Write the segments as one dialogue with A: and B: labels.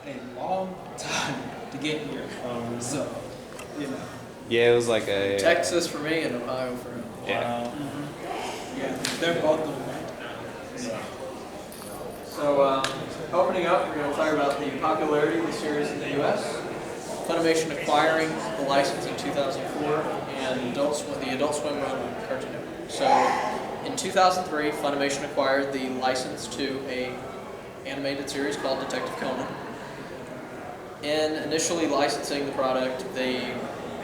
A: a long time to get here. So, you know.
B: Yeah, it was like a
C: Texas for me and Ohio for him.
B: yeah.
A: Yeah, they're both the one.
C: So, opening up, we're going to talk about the popularity of the series in the U.S., Funimation acquiring the license in 2004, and the Adult Swim run on Cartoon Network. So, in 2003, Funimation acquired the license to a animated series called Detective Conan. In initially licensing the product, they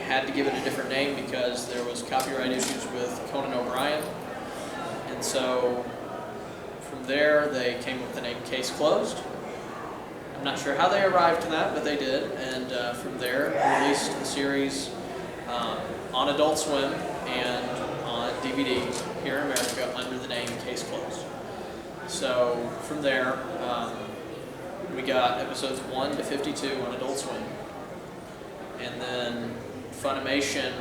C: had to give it a different name because there was copyright issues with Conan O'Brien, and so from there they came up with the name Case Closed. I'm not sure how they arrived to that, but they did, and from there released the series on Adult Swim and on DVD here in America under the name Case Closed. So from there, we got episodes 1 to 52 on Adult Swim, and then Funimation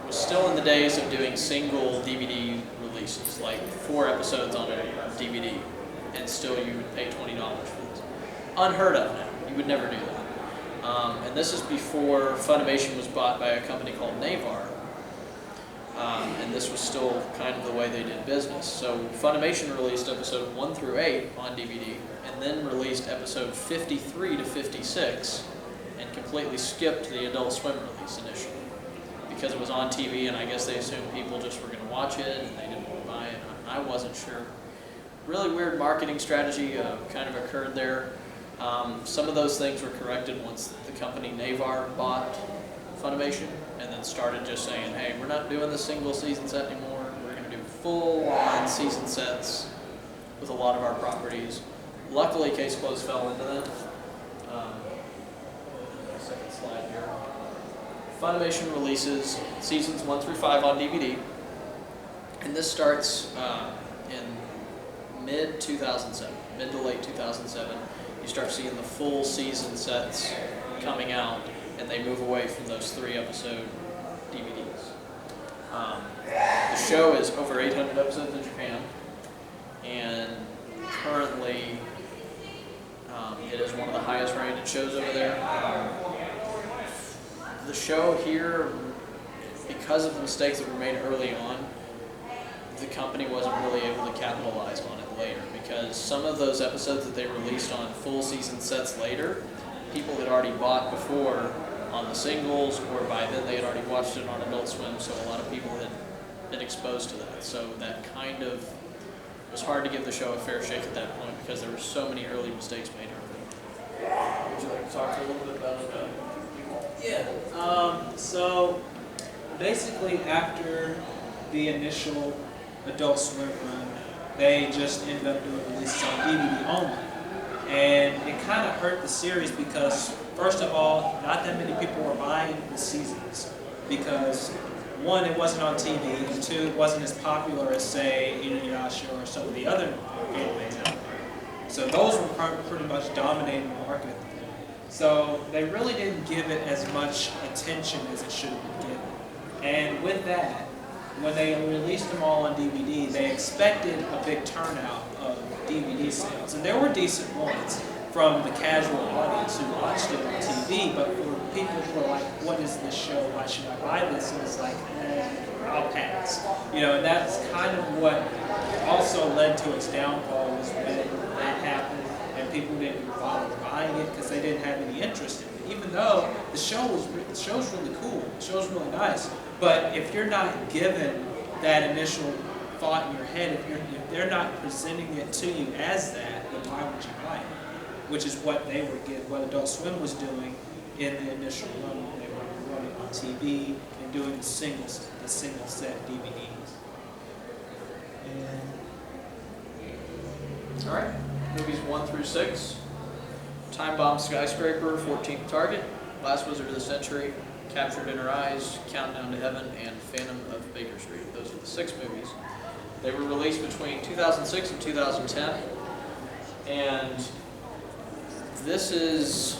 C: was still in the days of doing single DVD releases, like 4 episodes on a DVD, and still you would pay $20 for this. Unheard of now. You would never do that. And this is before Funimation was bought by a company called Navar. And this was still kind of the way they did business. So Funimation released episode 1 through 8 on DVD, and then released episode 53 to 56, and completely skipped the Adult Swim release initially because it was on TV, and I guess they assumed people just were going to watch it and they didn't want to buy it. I wasn't sure. Really weird marketing strategy kind of occurred there. Some of those things were corrected once the company Navar bought Funimation, and then started just saying, hey, we're not doing the single season set anymore. We're going to do full-on season sets with a lot of our properties. Luckily, Case Closed fell into that. Second slide here. Funimation releases seasons 1 through 5 on DVD, and this starts in mid-2007, mid to late 2007. You start seeing the full season sets coming out, and they move away from those 3-episode DVDs. The show is over 800 episodes in Japan, and currently it is one of the highest rated shows over there. The show here, because of the mistakes that were made early on, the company wasn't really able to capitalize on it later, because some of those episodes that they released on full season sets later, people had already bought before on the singles, or by then they had already watched it on Adult Swim, so a lot of people had been exposed to that. So that kind of was hard to give the show a fair shake at that point because there were so many early mistakes made early. Would you like to talk a little bit about it?
A: Yeah. So basically, after the initial Adult Swim run, they just ended up doing releases on DVD only. And it kind of hurt the series because, first of all, not that many people were buying the seasons because, one, it wasn't on TV, and 2, it wasn't as popular as, say, Inuyasha or some of the other animes out there. So those were pretty much dominating the market. So they really didn't give it as much attention as it should have been given. And with that, when they released them all on DVD, they expected a big turnout of DVD sales. And there were decent ones from the casual audience who watched it on TV, but for people who were like, what is this show? Why should I buy this? And it's like, I'll pass. You know, and that's kind of what also led to its downfall was when that happened and people didn't bother buying it because they didn't have any interest in it. Even though the show's really cool, the show's really nice, but if you're not given that initial thought in your head, if they're not presenting it to you as that, then why would you buy it? Which is what they were getting, what Adult Swim was doing in the initial run when they were running on TV and doing the single set DVDs.
C: All right, movies 1 through 6. Time Bomb Skyscraper, 14th Target, Last Wizard of the Century, Captured in Her Eyes, Countdown to Heaven, and Phantom of Baker Street. Those are the 6 movies. They were released between 2006 and 2010, and this is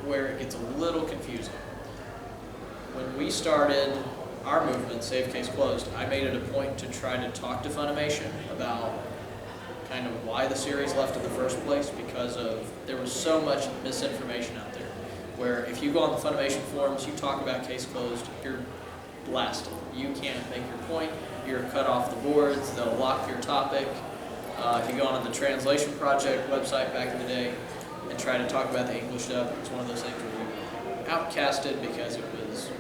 C: where it gets a little confusing. When we started our movement, Save Case Closed, I made it a point to try to talk to Funimation about kind of why the series left in the first place, because there was so much misinformation out there. Where if you go on the Funimation forums, you talk about Case Closed, you're blasted. You can't make your point. You're cut off the boards. They'll lock your topic. If you go on the Translation Project website back in the day and try to talk about the English dub, it's one of those things where you were outcasted because it was,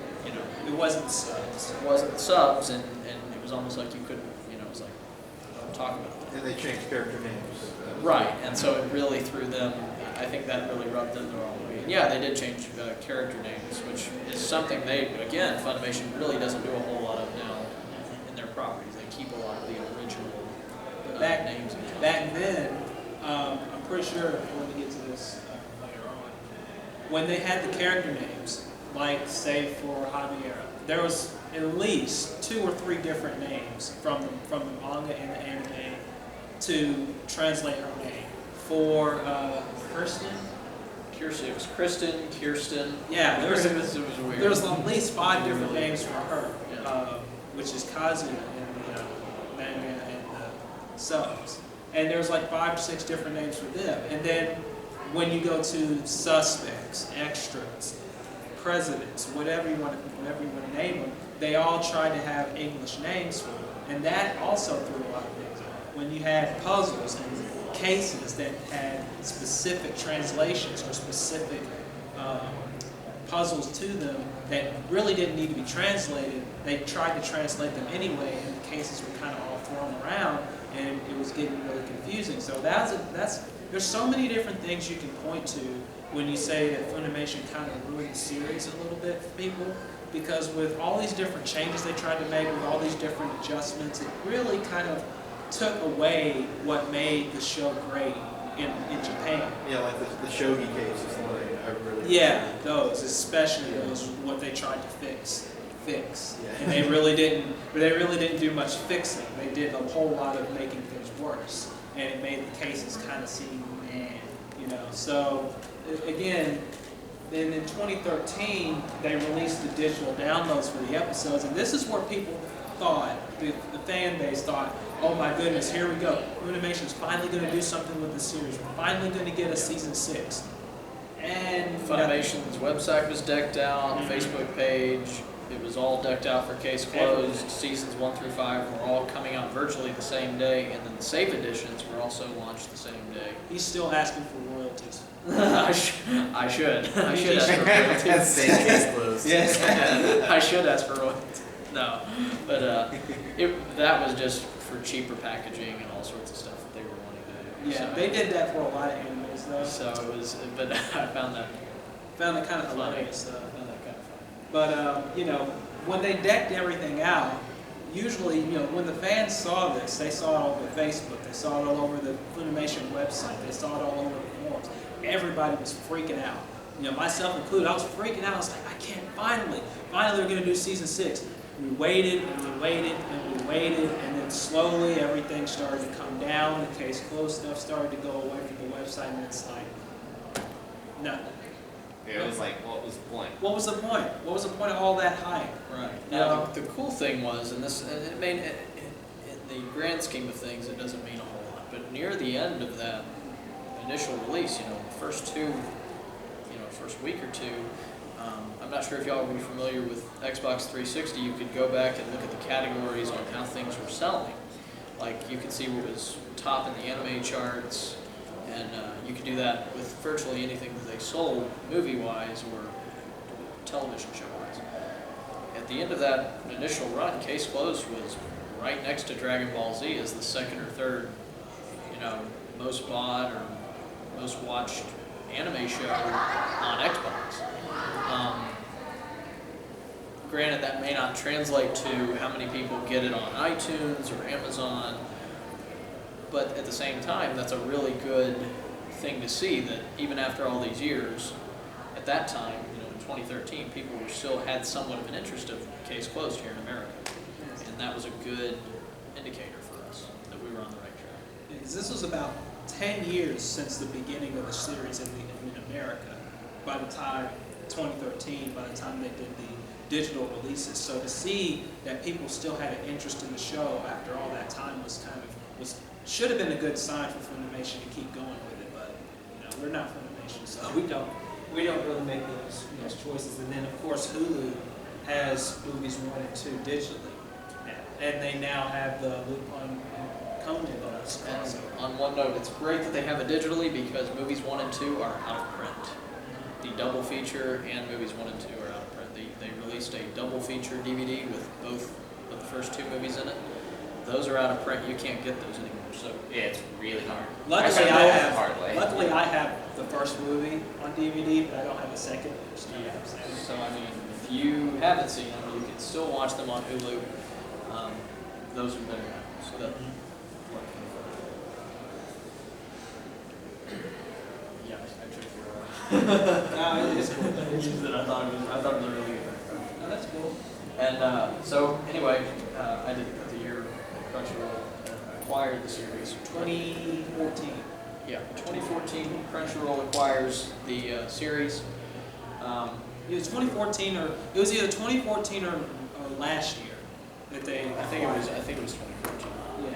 A: it wasn't subs.
C: It wasn't subs, and it was almost like you couldn't, it was like, don't talk about it.
B: And they changed character names.
C: Right, and so it really threw them, I think that really rubbed them the wrong way. And yeah, they did change character names, which is something again, Funimation really doesn't do a whole lot of now in their properties. They keep a lot of the original names.
A: Back then, I'm pretty sure when we get to this later on, when they had the character names, like say for Javiera, there was at least 2 or 3 different names from the manga and the anime to translate her name. For Kirsten?
C: It was Kristen, Kirsten.
A: Yeah,
C: it was weird.
A: There was at least 5 different names for her,
C: Yeah.
A: which is Kazuya in the manga and the subs. And there was like 5 or 6 different names for them. And then when you go to suspects, extras, presidents, whatever you want to name them, they all tried to have English names for them. And that also threw a lot of things off. When you had puzzles and cases that had specific translations or specific puzzles to them that really didn't need to be translated, they tried to translate them anyway, and the cases were kind of all thrown around, and it was getting really confusing. So there's so many different things you can point to when you say that Funimation kind of ruined the series a little bit for people, because with all these different changes they tried to make, with all these different adjustments, it really kind of took away what made the show great in Japan.
B: Yeah, like the shogi case is the one I really...
A: Yeah, those, especially those, what they tried to fix.
B: Yeah.
A: And they really didn't do much fixing. They did a whole lot of making things worse. And it made the cases kind of seem, So, again, then in 2013, they released the digital downloads for the episodes. And this is where people thought, the fan base thought, oh my goodness, here we go. Funimation's finally going to do something with the series. We're finally going to get a season 6. And
C: Funimation's website was decked out, Facebook page, it was all decked out for Case Closed. Seasons 1 through 5 were all coming out virtually the same day, and then the save editions were also launched the same day.
A: He's still asking for royalties.
C: I should ask for royalties.
B: Same Case Closed.
C: Yes, I should ask for royalties. No, but that was just for cheaper packaging and all sorts of stuff that they were wanting to do.
A: Yeah,
C: So-
A: they did that for a lot of animes though.
C: So it was, but I found that
A: Found it kind of hilarious though.
C: kind of funny.
A: But when they decked everything out, usually, when the fans saw this, they saw it all over Facebook, they saw it all over the Funimation website, they saw it all over the forums. Everybody was freaking out. Myself included, I was freaking out. I was like, I can't, finally they're going to do season 6. We waited and we waited and we waited, and then slowly everything started to come down. The Case Closed stuff started to go away from the website, and it's like, nothing.
D: Yeah, it was like, what was the point?
A: What was the point? What was the point of all that hype?
C: Right. Now, the cool thing was, and in the grand scheme of things, it doesn't mean a whole lot, but near the end of that initial release, the first week or two, I'm not sure if y'all would be familiar with Xbox 360, you could go back and look at the categories on how things were selling. Like, you could see what was top in the anime charts, and you could do that with virtually anything that they sold, movie-wise or television show-wise. At the end of that initial run, Case Closed was right next to Dragon Ball Z as the second or third, most bought or most watched anime show on Xbox. Granted, that may not translate to how many people get it on iTunes or Amazon, but at the same time, that's a really good thing to see that even after all these years, at that time, in 2013, people were still had somewhat of an interest of Case Closed here in America, and that was a good indicator for us that we were on the right track.
A: Because this was about 10 years since the beginning of the series in America. By the time 2013, by the time they did the digital releases, so to see that people still had an interest in the show after all that time was should have been a good sign for Funimation to keep going with it, but we're not Funimation, so we don't really make those choices. And then of course Hulu has movies 1 and 2 digitally now, and they now have the Lupin and Conan bonus.
C: And on one note, it's great that they have it digitally because movies 1 and 2 are out of print. The double feature and movies 1 and 2 are out of print. They released a double feature DVD with both of the first 2 movies in it. Those are out of print. You can't get those anymore. So
D: Yeah, it's really hard.
A: Luckily,
D: I
A: I
D: the
A: have.
D: hard way.
A: Luckily, I have the first movie on DVD, but I don't have the second.
C: So I mean, if you haven't seen them, you can still watch them on Hulu. Those are better now. So that. Yeah, I tricked you.
A: No, it's cool.
C: I thought it was really good.
A: No, that's cool.
C: And so anyway, I did the year Crunchyroll acquired the series.
A: 2014.
C: Yeah, 2014 Crunchyroll acquires the series.
A: It was 2014, or it was either 2014 or last year that they.
C: I think it was 2014.
A: Yeah.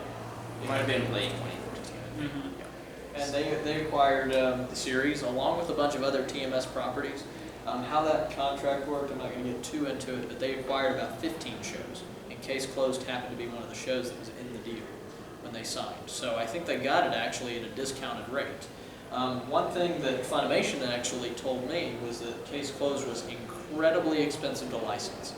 D: It might have been late 2014.
A: Mm-hmm.
C: And they acquired the series along with a bunch of other TMS properties. How that contract worked, I'm not going to get too into it, but they acquired about 15 shows. And Case Closed happened to be one of the shows that was in the deal when they signed. So I think they got it actually at a discounted rate. One thing that Funimation actually told me was that Case Closed was incredibly expensive to license.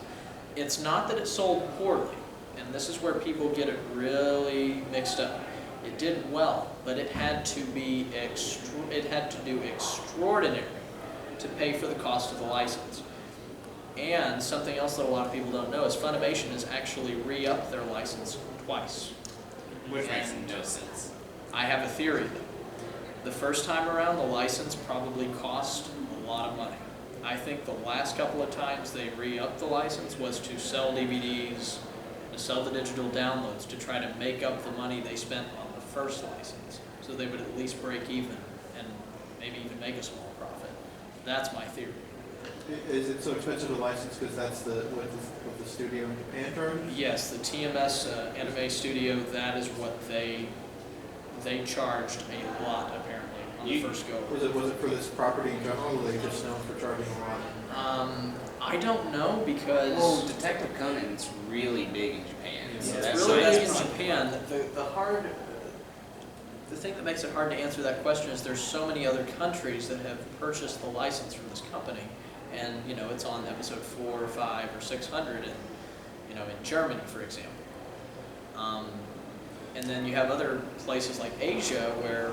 C: It's not that it sold poorly, and this is where people get it really mixed up. It did well, but it had to be it had to do extraordinary to pay for the cost of the license. And something else that a lot of people don't know is Funimation has actually re-upped their license twice.
D: Which makes no sense.
C: I have a theory. The first time around, the license probably cost a lot of money. I think the last couple of times they re-upped the license was to sell DVDs, to sell the digital downloads, to try to make up the money they spent on the first license, so they would at least break even and maybe even make a small profit. That's my theory.
B: Is it so expensive to license because that's what the studio in Japan charges?
C: Yes, the TMS anime studio, that is what they charged a lot apparently on the first go.
B: Was it for this property in general, or are they just known for charging a lot?
C: I don't know because
D: Well, Detective Conan's really big in Japan.
C: yeah,
D: So
C: it's
D: that's
C: really
D: that's
C: big in
D: probably-
C: Japan. The thing that makes it hard to answer that question is there's so many other countries that have purchased the license from this company, and it's on episode 4 or 5 or 600 in in Germany, for example. And then you have other places like Asia where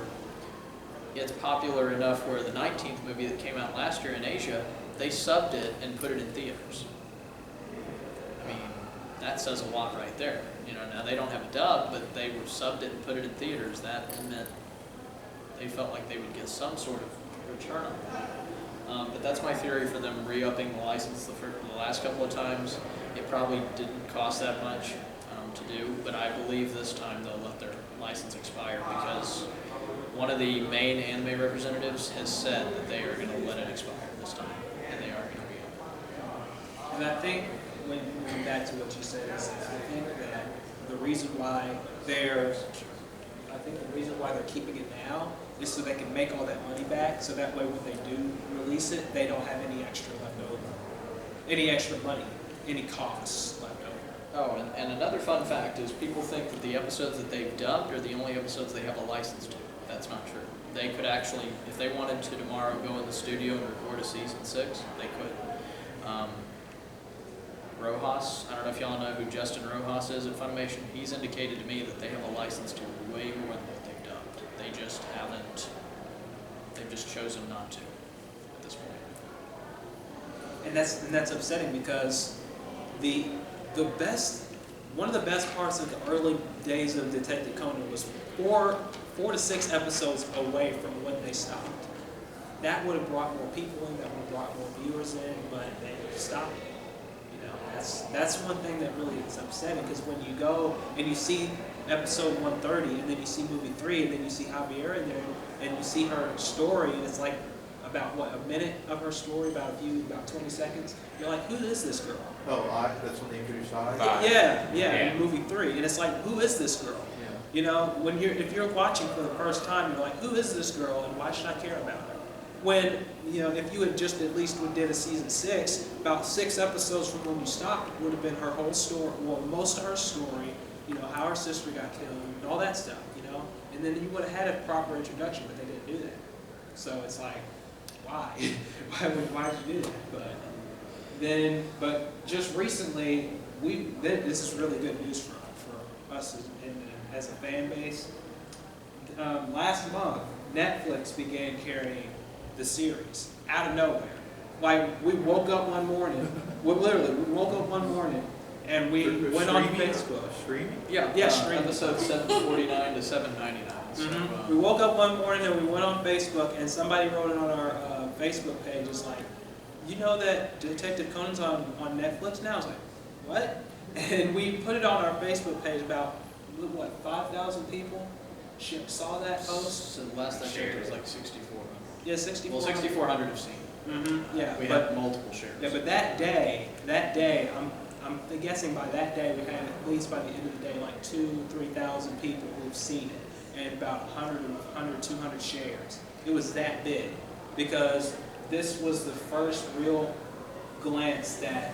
C: it's popular enough where the 19th movie that came out last year in Asia, they subbed it and put it in theaters. I mean, that says a lot right there. Now they don't have a dub, but they were subbed it and put it in theaters. That meant they felt like they would get some sort of return on that. But that's my theory for them re-upping the license the last couple of times. It probably didn't cost that much to do, but I believe this time they'll let their license expire because one of the main anime representatives has said that they are going to let it expire this time, and they are going to re-up it.
A: And I think, when back to what you said, is I think that the reason why they're keeping it now is so they can make all that money back, so that way when they do release it, they don't have any extra left over, any extra money, any costs left over.
C: Oh, and another fun fact is people think that the episodes that they've dubbed are the only episodes they have a license to. That's not true. They could actually, if they wanted to tomorrow, go in the studio and record a season 6, they could. Rojas, I don't know if y'all know who Justin Rojas is at Funimation. He's indicated to me that they have a license to way more than what they've dubbed. They just haven't, they've just chosen not to at this point.
A: And that's upsetting because one of the best parts of the early days of Detective Conan was four to 6 episodes away from when they stopped. That would have brought more people in, that would have brought more viewers in, but they stopped. That's one thing that really is upsetting, because when you go and you see episode 130 and then you see movie 3 and then you see Javier in there and you see her story and it's like about a minute of her story, about 20 seconds, you're like, who is this girl?
B: Oh, that's when they introduced I?
A: Yeah, in movie 3, and it's like, who is this girl?
B: Yeah.
A: You know, if you're watching for the first time, you're like, who is this girl and why should I care about her? When, you know, if you had just at least did a season 6, about 6 episodes from when you stopped would have been her whole story, well, most of her story, you know, how her sister got killed and all that stuff, you know? And then you would have had a proper introduction, but they didn't do that. So it's like, why? Why'd you do that? But just recently, this is really good news for us as a fan base. Last month, Netflix began carrying the series out of nowhere. Like, we woke up one morning, we woke up one morning and we went on Facebook.
B: Streaming?
C: Yeah,
A: streaming.
C: episode 749 to 799. So,
A: We woke up one morning and we went on Facebook and somebody wrote it on our Facebook page. It's like, you know that Detective Conan's on Netflix now? I was like, what? And we put it on our Facebook page. About, what, 5,000 people saw that post?
C: So the last I checked it was like 6,400.
A: Yeah, 6,400.
C: Well, 6,400 have seen it.
A: Yeah,
C: We had multiple shares.
A: Yeah, but that day, I'm guessing by that day we had at least by the end of the day like 2,000-3,000 people who've seen it, and about 200 shares. It was that big because this was the first real glance that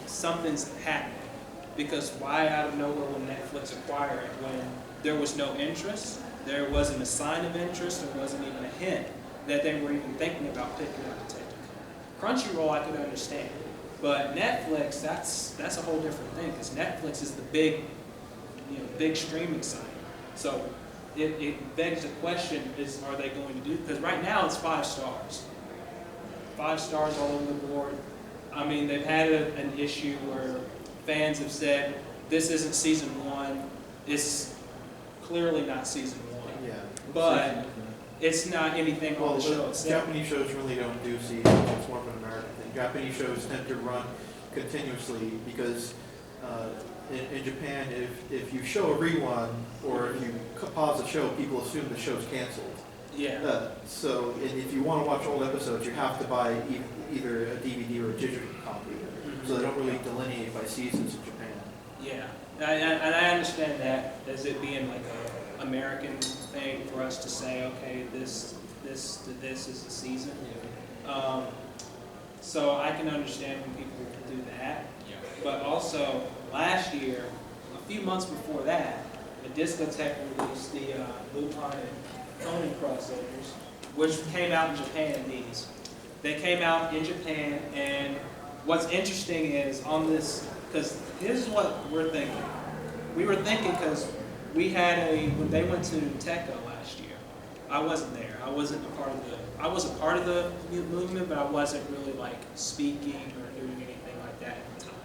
A: something's happening. Because why out of nowhere would Netflix acquire it when there was no interest, there wasn't a sign of interest, there wasn't even a hint that they were even thinking about picking up Detective Conan. Crunchyroll I could understand, but Netflix, that's a whole different thing because Netflix is the big streaming site. So it begs the question: are they going to do? Because right now it's 5 stars, 5 stars all over the board. I mean, they've had an issue where fans have said this isn't season 1. It's clearly not season 1.
B: Yeah.
A: But it's not anything on the show itself.
B: Japanese shows really don't do seasons. It's more of an American thing. Japanese shows tend to run continuously because in Japan, if you show a rerun or if you pause the show, people assume the show's canceled.
A: Yeah.
B: So if you want to watch old episodes, you have to buy either a DVD or a digital copy. So they don't really delineate by seasons in Japan.
A: Yeah, and I understand that as it being like a American thing for us to say, okay, this is the season. So I can understand when people do that.
D: Yeah.
A: But also last year, a few months before that, the Discotheque released the Lupin and Conan crossovers, which came out in Japan. They came out in Japan, and what's interesting is on this, because here's what we're thinking. We were thinking because we had when they went to TECO last year. I wasn't there. I was a part of the movement, but I wasn't really like speaking or doing anything like that at the time.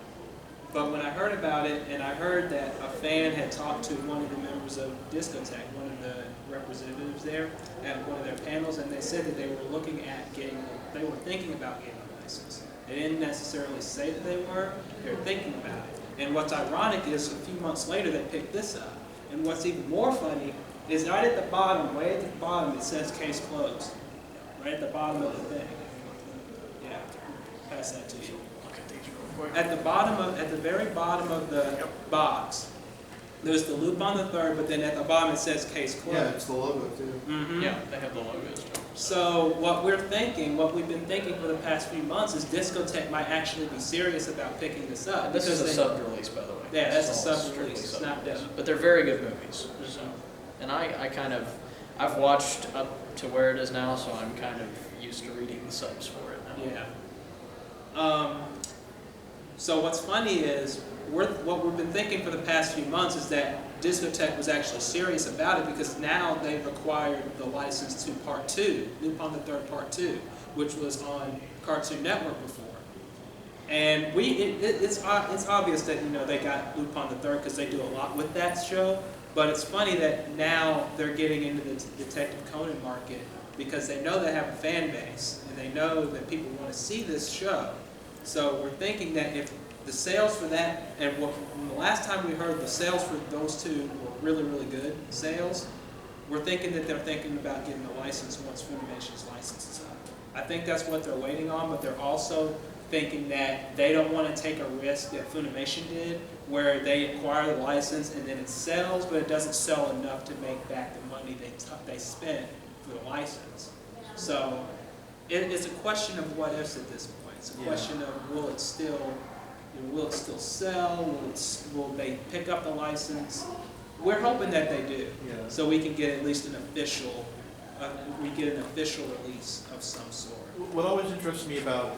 A: But when I heard about it, and I heard that a fan had talked to one of the members of Discotheque, one of the representatives there, at one of their panels, and they said that they were they were thinking about getting a license. They didn't necessarily say that they were thinking about it. And what's ironic is a few months later they picked this up. And what's even more funny is right at the bottom, way at the bottom, it says case closed. Right at the bottom of the thing. Yeah, pass that to you. At the very bottom of the box, there's the Lupin the Third, but then at the bottom it says case closed.
B: Yeah, it's the logo too.
C: Yeah, they have the logos too.
A: So what we've been thinking for the past few months is Discotheque might actually be serious about picking this up.
C: This is a sub-release, by the way.
A: Yeah, that's a
C: It's all
A: sub-release. It's
C: strictly
A: not
C: sub-release.
A: done.
C: But they're very good movies. So. And I've watched up to where it is now, so I'm kind of used to reading the subs for it now.
A: Yeah. So what's funny is what we've been thinking for the past few months is that Discotheque was actually serious about it because now they've acquired the license to Part 2, Lupin the Third Part 2, which was on Cartoon Network before. And it's obvious that they got Lupin the Third because they do a lot with that show. But it's funny that now they're getting into the Detective Conan market because they know they have a fan base and they know that people want to see this show. So we're thinking that if the sales for that, and the last time we heard the sales for those two were really, really good sales, we're thinking that they're thinking about getting a license once Funimation's license is up. I think that's what they're waiting on, but they're also thinking that they don't want to take a risk that Funimation did, where they acquire the license and then it sells, but it doesn't sell enough to make back the money they spent for the license. So it's a question of what ifs at this point. It's a question of will it still sell? Will they pick up the license? We're hoping that they do, so we can get at least an official release of some sort.
B: What always interests me about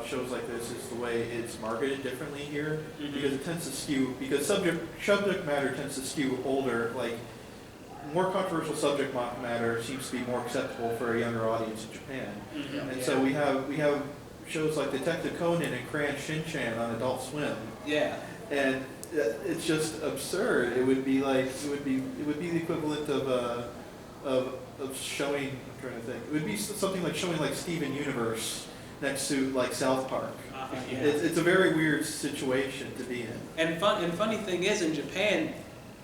B: shows like this is the way it's marketed differently here, because it tends to skew, because subject matter tends to skew older, like more controversial subject matter seems to be more acceptable for a younger audience in Japan. And so we have shows like Detective Conan and Crayon Shin-chan on Adult Swim.
A: Yeah.
B: And it's just absurd. It would be the equivalent of showing, I'm trying to think. It would be something like showing like Steven Universe next to like South Park.
A: Yeah.
B: It's a very weird situation to be in.
A: And funny thing is, in Japan,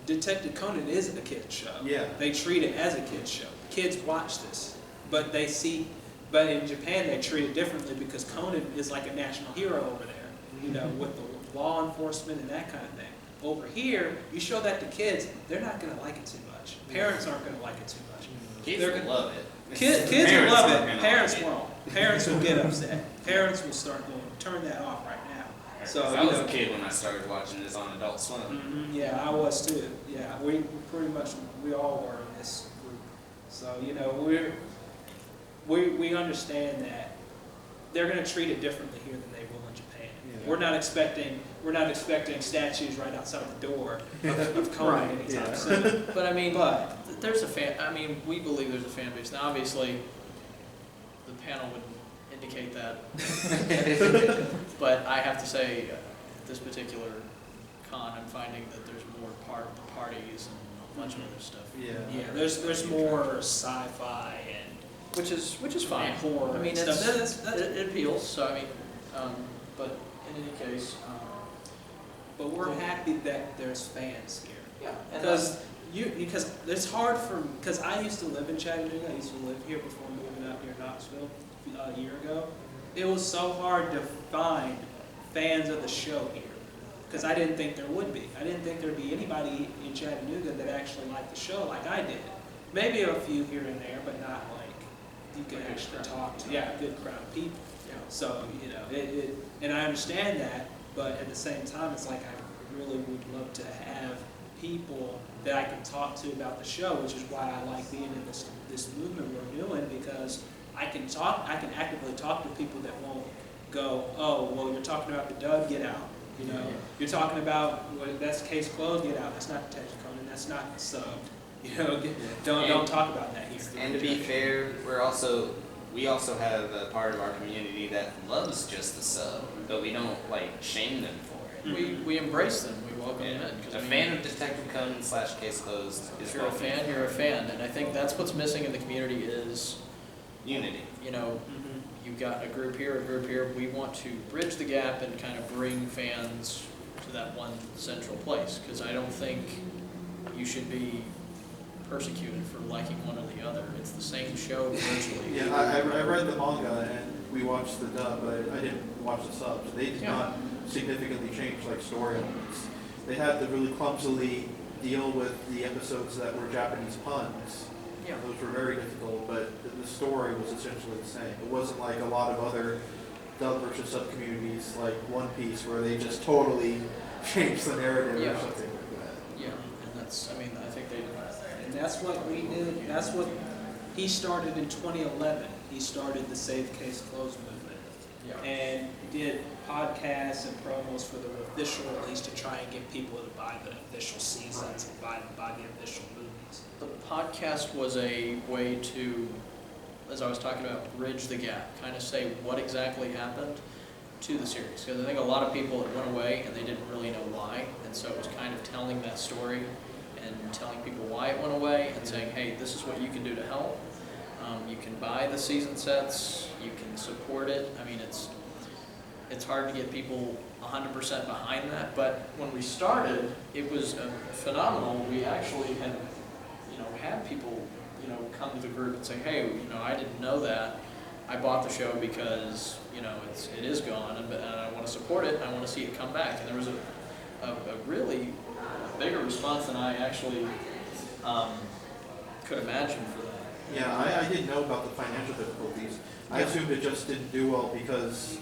A: Detective Conan is a kid's show.
B: Yeah.
A: They treat it as a kid's show. Kids watch this, but in Japan they treat it differently because Conan is like a national hero over there, with the law enforcement and that kind of thing. Over here, you show that to kids, they're not going to like it too much. Parents aren't going to like it too much.
D: Kids will love it.
A: Kids will love it. Parents won't. Parents will get upset. Parents will start going, turn that off right now. So
D: I was a kid when I started watching this on Adult Swim.
A: Yeah, I was too. Yeah, we all were in this group. So we understand that they're going to treat it differently here than they will in Japan. Yeah. We're not expecting statues right outside the door of Conan anytime soon.
C: But I mean, there's a fan. I mean, we believe there's a fan base. Now, obviously, the panel would indicate that. But I have to say, this particular con, I'm finding that there's more parties and a bunch of other stuff.
A: Yeah. There's more sci-fi and
C: which is fine.
A: And horror.
C: I mean, it appeals. So I mean, but in any case,
A: but we're happy that there's fans here.
C: Yeah,
A: because it's hard because I used to live in Chattanooga. I used to live here before moving out here in Knoxville a year ago. It was so hard to find fans of the show here because I didn't think there would be. I didn't think there'd be anybody in Chattanooga that actually liked the show like I did. Maybe a few here and there, but not like you could actually talk to. Yeah, a good crowd of people. Yeah. So and I understand that, but at the same time, it's like I really would love to have people that I can talk to about the show, which is why I like being in this movement we're doing, because I can actively talk to people that won't go, oh, well, you're talking about the dub, get out. You're talking about, well, that's case closed, get out. That's not Detective Conan, that's not subbed. Don't talk about that here.
D: And to be fair, we also have a part of our community that loves just the sub, but we don't shame them for it.
C: We embrace them. We welcome them in.
D: A fan of Detective Conan / Case Closed is
C: if you're a fan, you're a fan, and I think that's what's missing in the community is
D: unity.
C: You've got a group here. We want to bridge the gap and kind of bring fans to that one central place, because I don't think you should be persecuted for liking one or the other. It's the same show virtually.
B: Yeah, I read the manga and we watched the dub, but I didn't watch the subs. They did not significantly change story elements. They had to really clumsily deal with the episodes that were Japanese puns.
C: Yeah.
B: Those were very difficult, but the story was essentially the same. It wasn't like a lot of other dub versus sub communities like One Piece where they just totally changed the narrative or something like that.
C: Yeah, and I think they did that.
A: And that's what we did. That's what he started in 2011. He started the Save Case Closed movement, and did podcasts and promos for the official release to try and get people to buy the official seasons and buy the official movies.
C: The podcast was a way to, as I was talking about, bridge the gap, kind of say what exactly happened to the series. Because I think a lot of people, it went away and they didn't really know why, and so it was kind of telling that story and telling people why it went away and saying, hey, this is what you can do to help. You can buy the season sets, you can support it. I mean, it's hard to get people 100% behind that, but when we started, it was phenomenal. We actually had people, come to the group and say, hey, I didn't know that. I bought the show because, you know, it is gone, and I want to support it, and I want to see it come back. And there was a really bigger response than I actually could imagine for that.
B: Yeah, I didn't know about the financial difficulties. I assumed it just didn't do well because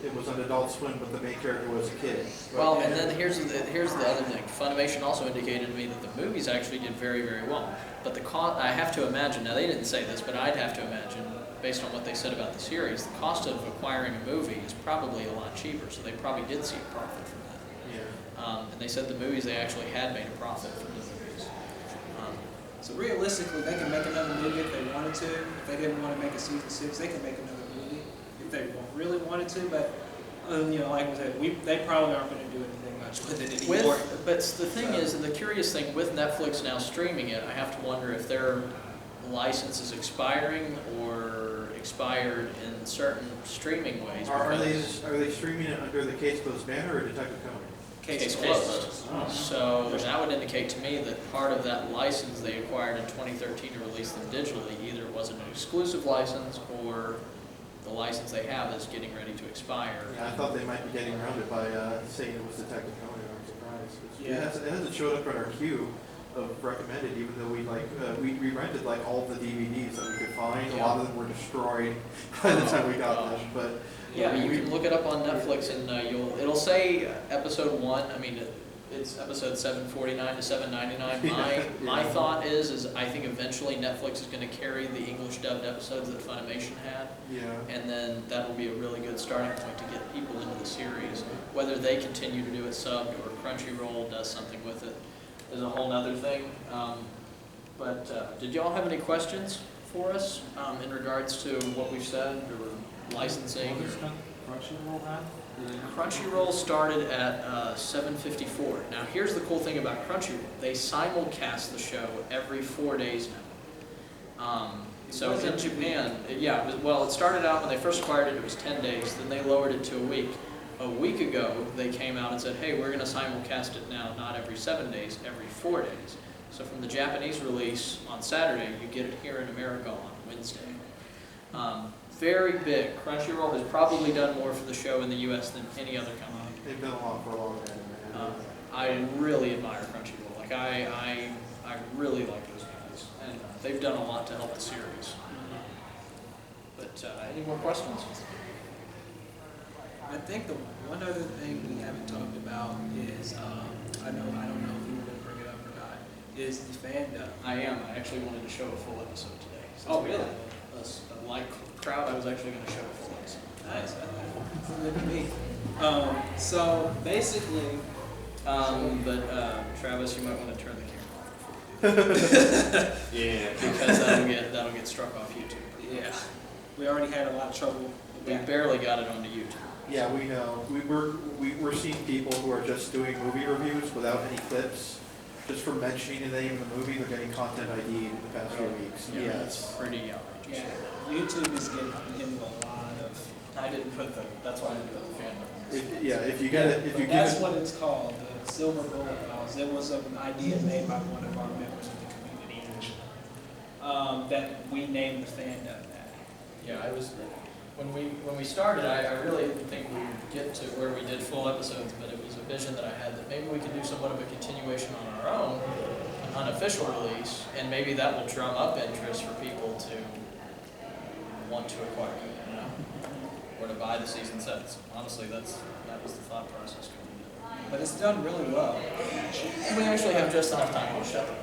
B: it was on Adult Swim, but the main character was a kid.
C: Well, and then here's the other thing. Funimation also indicated to me that the movies actually did very, very well. But the cost, I have to imagine, now they didn't say this, but I'd have to imagine, based on what they said about the series, the cost of acquiring a movie is probably a lot cheaper, so they probably did see a profit from that.
B: Yeah.
C: And they said the movies, they actually had made a profit from the movies.
A: So realistically, they can make another movie if they wanted to. If they didn't want to make a season 6, they can make another movie if they really wanted to. But you know, like I said, they probably aren't going to do anything much with it anymore.
C: But the thing is, and the curious thing with Netflix now streaming it, I have to wonder if their license is expiring or expired in certain streaming ways.
B: Are they streaming it under the Case Closed banner or Detective Conan?
C: Case closed. So that would indicate to me that part of that license they acquired in 2013 to release them digitally either wasn't an exclusive license or the license they have is getting ready to expire.
B: Yeah, I thought they might be getting around it by saying it was Detective Conan. I'm surprised.
A: Yeah.
B: It hasn't showed up in our queue of recommended, even though we rented like all the DVDs that we could find. A lot of them were destroyed by the time we got them, but.
C: Yeah, you can look it up on Netflix, and it'll say episode 1. I mean, it's episode 749 to 799. My thought is I think eventually Netflix is going to carry the English dubbed episodes that Funimation had,
B: Yeah.
C: and then that will be a really good starting point to get people into the series. Whether they continue to do it subbed or Crunchyroll does something with it is a whole other thing. But did y'all have any questions for us in regards to what we've said or licensing?
A: Crunchyroll have?
C: Crunchyroll started at 7:54. Now here's the cool thing about Crunchyroll. They simulcast the show every 4 days now. So in Japan, it started out when they first acquired it, it was 10 days, then they lowered it to a week. A week ago, they came out and said, hey, we're going to simulcast it now, not every 7 days, every 4 days. So from the Japanese release on Saturday, you get it here in America on Wednesday. Very big. Crunchyroll has probably done more for the show in the U.S. than any other company.
B: They've done a lot for a long time.
C: I really admire Crunchyroll. Like I really like those guys, and they've done a lot to help the series. But any more questions?
A: I think the one other thing we haven't talked about is I don't know if you were going to bring it up or not, is the fandom.
C: I am. I actually wanted to show a full episode today.
A: Oh, really?
C: A light crowd, I was actually going to show a full episode.
A: Nice. Look at me. So basically,
C: Travis, you might want to turn the camera off before you do.
D: Yeah.
C: Because that'll get struck off YouTube.
A: yeah, we already had a lot of trouble.
C: We barely got it onto YouTube.
B: Yeah, we know. We're seeing people who are just doing movie reviews without any clips. Just for mentioning the name of the movie, they're getting content ID in the past few weeks.
C: Yeah,
B: Yeah,
C: that's pretty outrageous.
A: Yeah, YouTube is getting into a lot of.
C: I didn't put that's why I didn't put the fan button.
B: if you get it, if you
A: But that's
B: give
A: what it's called, the Silver Bullet Balls. It was an idea made by one of our members of the community that we named the fandom that.
C: Yeah, I was when we started. I really didn't think we would get to where we did full episodes, but it was a vision that I had that maybe we could do somewhat of a continuation on our own, an unofficial release, and maybe that will drum up interest for people to want to acquire it, you know, or to buy the season sets. Honestly, that was the thought process going into it.
A: But it's done really well.
C: And we actually have just enough time to shut them.